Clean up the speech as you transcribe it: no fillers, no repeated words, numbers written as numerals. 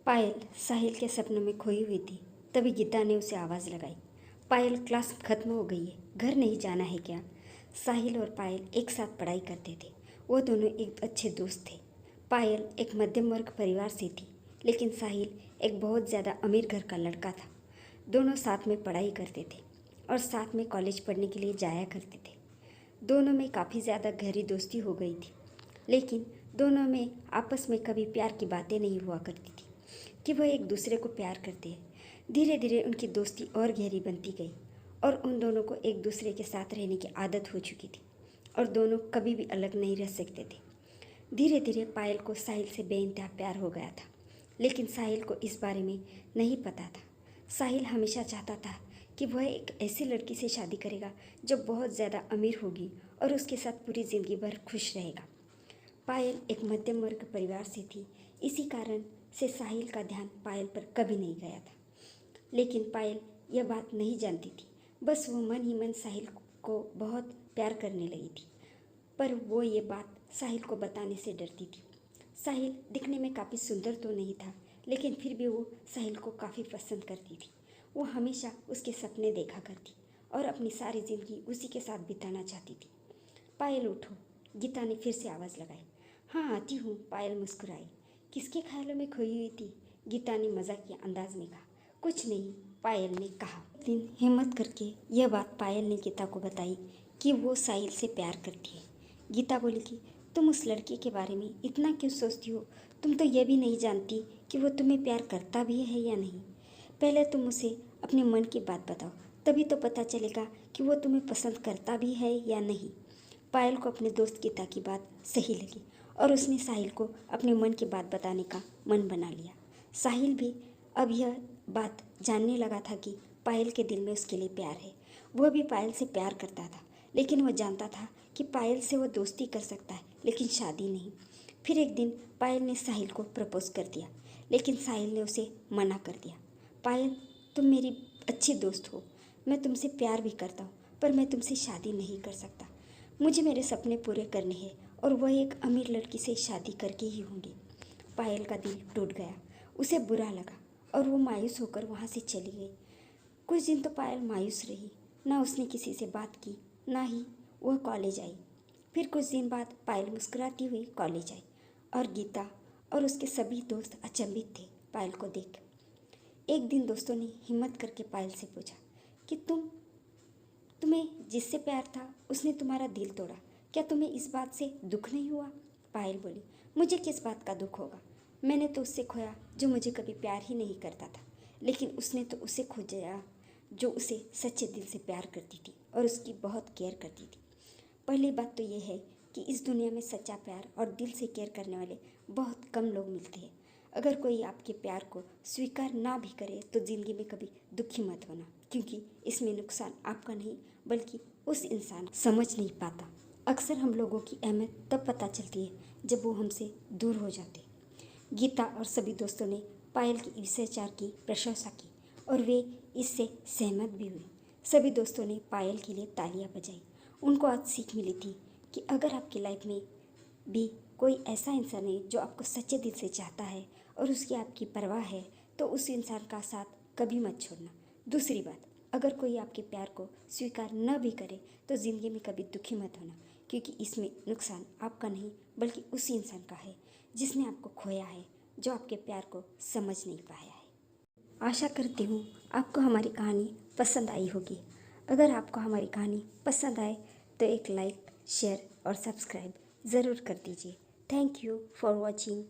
पायल साहिल के सपनों में खोई हुई थी। तभी गीता ने उसे आवाज़ लगाई। पायल, क्लास खत्म हो गई है, घर नहीं जाना है क्या? साहिल और पायल एक साथ पढ़ाई करते थे। वो दोनों एक अच्छे दोस्त थे। पायल एक मध्यम वर्ग परिवार से थी, लेकिन साहिल एक बहुत ज़्यादा अमीर घर का लड़का था। दोनों साथ में पढ़ाई करते थे और साथ में कॉलेज पढ़ने के लिए जाया करते थे। दोनों में काफ़ी ज़्यादा गहरी दोस्ती हो गई थी, लेकिन दोनों में आपस में कभी प्यार की बातें नहीं हुआ करती थी कि वह एक दूसरे को प्यार करते हैं। धीरे धीरे उनकी दोस्ती और गहरी बनती गई और उन दोनों को एक दूसरे के साथ रहने की आदत हो चुकी थी और दोनों कभी भी अलग नहीं रह सकते थे। धीरे धीरे पायल को साहिल से बेइंतहा प्यार हो गया था, लेकिन साहिल को इस बारे में नहीं पता था। साहिल हमेशा चाहता था कि वह एक ऐसी लड़की से शादी करेगा जो बहुत ज़्यादा अमीर होगी और उसके साथ पूरी ज़िंदगी भर खुश रहेगा। पायल एक मध्यम वर्ग परिवार से थी, इसी कारण से साहिल का ध्यान पायल पर कभी नहीं गया था। लेकिन पायल यह बात नहीं जानती थी। बस वो मन ही मन साहिल को बहुत प्यार करने लगी थी, पर वो ये बात साहिल को बताने से डरती थी। साहिल दिखने में काफ़ी सुंदर तो नहीं था, लेकिन फिर भी वो साहिल को काफ़ी पसंद करती थी। वो हमेशा उसके सपने देखा करती और अपनी सारी ज़िंदगी उसी के साथ बिताना चाहती थी। पायल, उठो, गीता ने फिर से आवाज़ लगाई। हाँ, आती हूँ, पायल मुस्कुराई। किसके ख्यालों में खोई हुई थी? गीता ने मजाकिया अंदाज में कहा। कुछ नहीं, पायल ने कहा। दिन हिम्मत करके यह बात पायल ने गीता को बताई कि वो साहिल से प्यार करती है। गीता बोली कि तुम उस लड़के के बारे में इतना क्यों सोचती हो? तुम तो यह भी नहीं जानती कि वो तुम्हें प्यार करता भी है या नहीं। पहले तुम उसे अपने मन की बात बताओ, तभी तो पता चलेगा कि वो तुम्हें पसंद करता भी है या नहीं। पायल को अपने दोस्त गीता की बात सही लगी और उसने साहिल को अपने मन की बात बताने का मन बना लिया। साहिल भी अब यह बात जानने लगा था कि पायल के दिल में उसके लिए प्यार है। वह भी पायल से प्यार करता था, लेकिन वह जानता था कि पायल से वह दोस्ती कर सकता है, लेकिन शादी नहीं। फिर एक दिन पायल ने साहिल को प्रपोज कर दिया, लेकिन साहिल ने उसे मना कर दिया। पायल, तुम मेरी अच्छी दोस्त हो, मैं तुमसे प्यार भी करता हूँ, पर मैं तुमसे शादी नहीं कर सकता। मुझे मेरे सपने पूरे करने हैं और वह एक अमीर लड़की से शादी करके ही होंगी। पायल का दिल टूट गया, उसे बुरा लगा और वो मायूस होकर वहाँ से चली गई। कुछ दिन तो पायल मायूस रही, ना उसने किसी से बात की, ना ही वह कॉलेज आई। फिर कुछ दिन बाद पायल मुस्कुराती हुई कॉलेज आई और गीता और उसके सभी दोस्त अचंभित थे पायल को देख। एक दिन दोस्तों ने हिम्मत करके पायल से पूछा कि तुम्हें जिससे प्यार था उसने तुम्हारा दिल तोड़ा, क्या तुम्हें इस बात से दुख नहीं हुआ? पायल बोली, मुझे किस बात का दुख होगा? मैंने तो उससे खोया जो मुझे कभी प्यार ही नहीं करता था, लेकिन उसने तो उसे खोया जो उसे सच्चे दिल से प्यार करती थी और उसकी बहुत केयर करती थी। पहली बात तो यह है कि इस दुनिया में सच्चा प्यार और दिल से केयर करने वाले बहुत कम लोग मिलते हैं। अगर कोई आपके प्यार को स्वीकार ना भी करे तो ज़िंदगी में कभी दुखी मत होना, क्योंकि इसमें नुकसान आपका नहीं बल्कि उस इंसान समझ नहीं पाता। अक्सर हम लोगों की अहमियत तब पता चलती है जब वो हमसे दूर हो जाते। गीता और सभी दोस्तों ने पायल की इस विचार की प्रशंसा की और वे इससे सहमत भी हुए। सभी दोस्तों ने पायल के लिए तालियां बजाई। उनको आज सीख मिली थी कि अगर आपकी लाइफ में भी कोई ऐसा इंसान है जो आपको सच्चे दिल से चाहता है और उसकी आपकी परवाह है, तो उस इंसान का साथ कभी मत छोड़ना। दूसरी बात, अगर कोई आपके प्यार को स्वीकार न भी करे तो ज़िंदगी में कभी दुखी मत होना, क्योंकि इसमें नुकसान आपका नहीं बल्कि उसी इंसान का है जिसने आपको खोया है, जो आपके प्यार को समझ नहीं पाया है। आशा करती हूँ आपको हमारी कहानी पसंद आई होगी। अगर आपको हमारी कहानी पसंद आए तो एक लाइक, शेयर और सब्सक्राइब ज़रूर कर दीजिए। Thank you for watching.